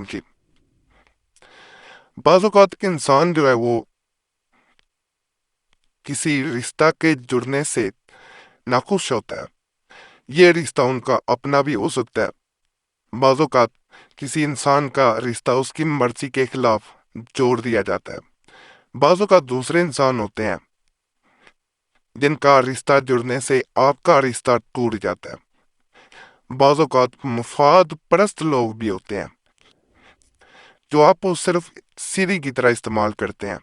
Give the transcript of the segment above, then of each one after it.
علیکم جی۔ بعض اوقات کہ انسان جو ہے وہ کسی رشتہ کے جڑنے سے ناخوش ہوتا ہے۔ یہ رشتہ ان کا اپنا بھی ہو سکتا ہے۔ بعض اوقات کسی انسان کا رشتہ اس کی مرضی کے خلاف جوڑ دیا جاتا ہے۔ بعض اوقات دوسرے انسان ہوتے ہیں جن کا رشتہ جڑنے سے آپ کا رشتہ ٹوٹ جاتا ہے۔ بعض اوقات مفاد پرست لوگ بھی ہوتے ہیں جو آپ کو صرف سیڑھی کی طرح استعمال کرتے ہیں۔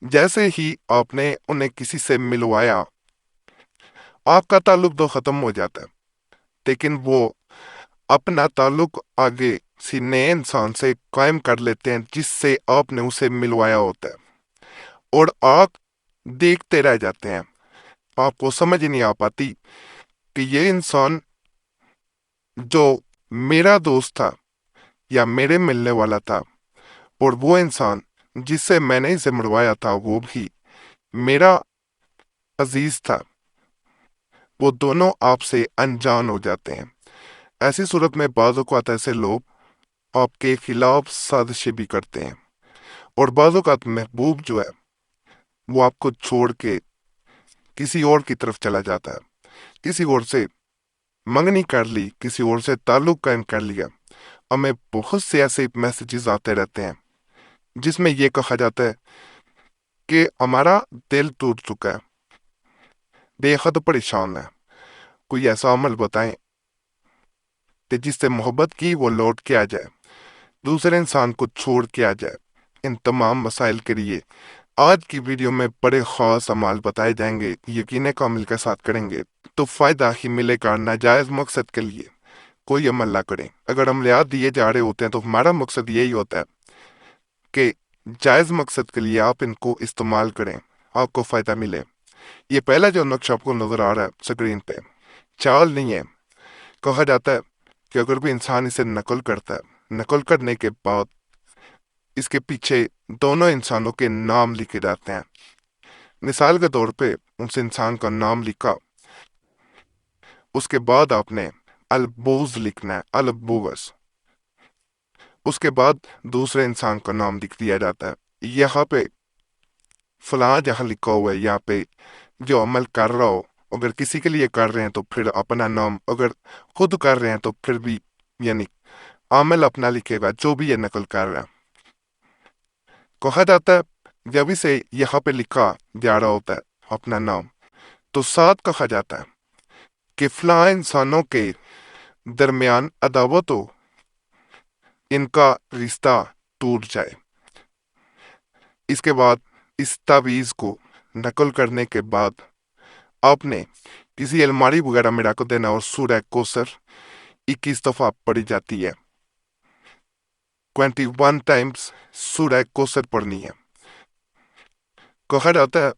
جیسے ہی آپ نے انہیں کسی سے ملوایا، آپ کا تعلق تو ختم ہو جاتا ہے، لیکن وہ اپنا تعلق آگے کسی نئے انسان سے قائم کر لیتے ہیں جس سے آپ نے اسے ملوایا ہوتا ہے، اور آپ دیکھتے رہ جاتے ہیں۔ آپ کو سمجھ نہیں آ پاتی کہ یہ انسان جو میرا دوست تھا یا میرے ملنے والا تھا، اور وہ انسان جس سے میں نے اسے ملوایا تھا وہ بھی میرا عزیز تھا، وہ دونوں آپ سے انجان ہو جاتے ہیں۔ ایسی صورت میں بعض اوقات ایسے لوگ آپ کے خلاف سازشیں بھی کرتے ہیں، اور بعض اوقات محبوب جو ہے وہ آپ کو چھوڑ کے کسی اور کی طرف چلا جاتا ہے، کسی اور سے منگنی کر لی، کسی اور سے تعلق قائم کر لیا۔ ہمیں بہت سے ایسے میسیجز آتے رہتے ہیں جس میں یہ کہا جاتا ہے کہ ہمارا دل ٹوٹ چکا ہے، بے حد پریشان ہے، کوئی ایسا عمل بتائیں کہ جس سے محبت کی وہ لوٹ کے آ جائے، دوسرے انسان کو چھوڑ کے آ جائے۔ ان تمام مسائل کے لیے آج کی ویڈیو میں بڑے خاص عمال بتائے جائیں گے، یقین کامل کے ساتھ کریں گے تو فائدہ ہی ملے گا۔ ناجائز مقصد کے لیے کوئی عمل نہ کریں۔ اگر عملیات دیے جا رہے ہوتے ہیں تو ہمارا مقصد یہی ہوتا ہے کہ جائز مقصد کے لیے آپ ان کو استعمال کریں، آپ کو فائدہ ملے۔ یہ پہلا جو نقش آپ کو نظر آ رہا ہے سکرین پہ، چال نہیں ہے۔ کہا جاتا ہے کہ اگر بھی انسان اسے نقل کرتا ہے، نقل کرنے کے بعد اس کے پیچھے دونوں انسانوں کے نام لکھے جاتے ہیں۔ مثال کے طور پہ اس انسان کا نام لکھا، اس کے بعد آپ نے البوز لکھنا ہے، البوز۔ اس کے بعد دوسرے انسان کا نام لکھ دیا جاتا ہے۔ یہاں پہ فلاں جہاں لکھا ہوا ہے، یہاں پہ جو عمل کر رہا ہو، اگر کسی کے لیے کر رہے ہیں تو پھر اپنا نام، اگر خود کر رہے ہیں تو پھر بھی یعنی عامل اپنا لکھے گا جو بھی یہ نقل کر رہا ہے۔ کہا جاتا ہے جب اسے یہاں پہ لکھا جا رہا ہوتا ہے اپنا نام، تو ساتھ کہا جاتا ہے کہ فلاں انسانوں کے درمیان عداوت ہو، ان کا رشتہ ٹوٹ جائے۔ اس کے بعد اس تعویذ کو نقل کرنے کے بعد آپ نے کسی الماری وغیرہ میں رکھ دینا، اور سورہ کوثر 21 دفعہ پڑھی جاتی ہے، 21 ٹائمز سورہ کوثر پڑھنی ہے۔ کہا جاتا ہے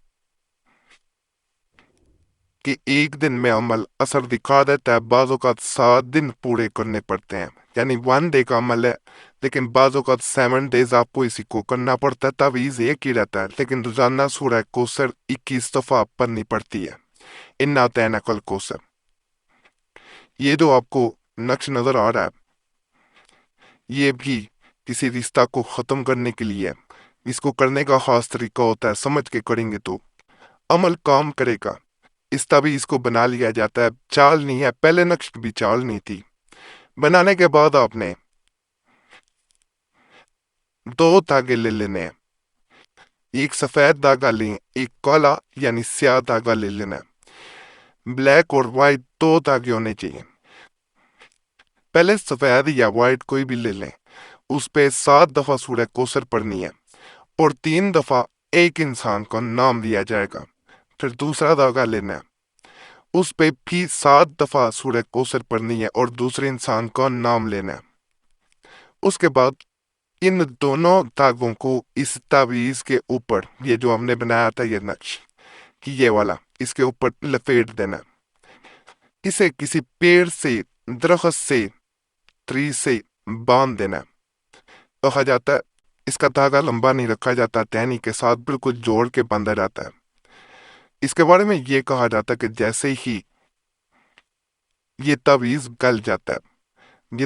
کہ ایک دن میں عمل اثر دکھا دیتا ہے، بعض اوقات 7 دن پورے کرنے پڑتے ہیں، یعنی 1 ڈے کا عمل ہے، لیکن بعض اوقات 7 ڈیز آپ کو اسی کو کرنا پڑتا ہے۔ تعویذ ایک ہی رہتا ہے، لیکن روزانہ سورہ کوثر 21 دفعہ پڑھنی پڑتی ہے۔ انا اعطیناک الکوثر۔ یہ جو آپ کو نقش نظر آ رہا ہے، یہ بھی کسی رشتہ کو ختم کرنے کے لیے ہے۔ اس کو کرنے کا خاص طریقہ ہوتا ہے، سمجھ کے کریں گے تو عمل کام کرے گا۔ اس تعویذ کو بنا لیا جاتا ہے، چال نہیں ہے، پہلے نقش بھی چال نہیں تھی۔ بنانے کے بعد آپ نے 2 دھاگے لے لینے ہیں، ایک سفید دھاگا لیں، ایک کالا یعنی سیاہ دھاگا لے لینا ہے۔ بلیک اور وائٹ 2 دھاگے ہونے چاہیے۔ پہلے سفید یا وائٹ کوئی بھی لے لیں، اس پہ 7 دفعہ سورہ کوثر پڑھنی ہے، اور 3 دفعہ ایک انسان کا نام لیا جائے گا۔ پھر دوسرا دھاگا لینا ہے، اس پہ بھی 7 دفعہ سورہ کوثر پڑھنی ہے اور دوسرے انسان کا نام لینا ہے۔ اس کے بعد ان دونوں دھاگوں کو اس تعویذ کے اوپر، یہ جو ہم نے بنایا تھا یہ نقش کہ یہ والا، اس کے اوپر لپیٹ دینا ہے۔ اسے کسی پیڑ سے، درخت سے، ٹری سے باندھ دینا ہے۔ کہا جاتا ہے اس کا دھاگا لمبا نہیں رکھا جاتا، ٹہنی کے ساتھ بالکل جوڑ کے باندھا جاتا ہے۔ اس کے بارے میں یہ کہا جاتا ہے کہ جیسے ہی یہ تعویذ گل جاتا ہے، یہ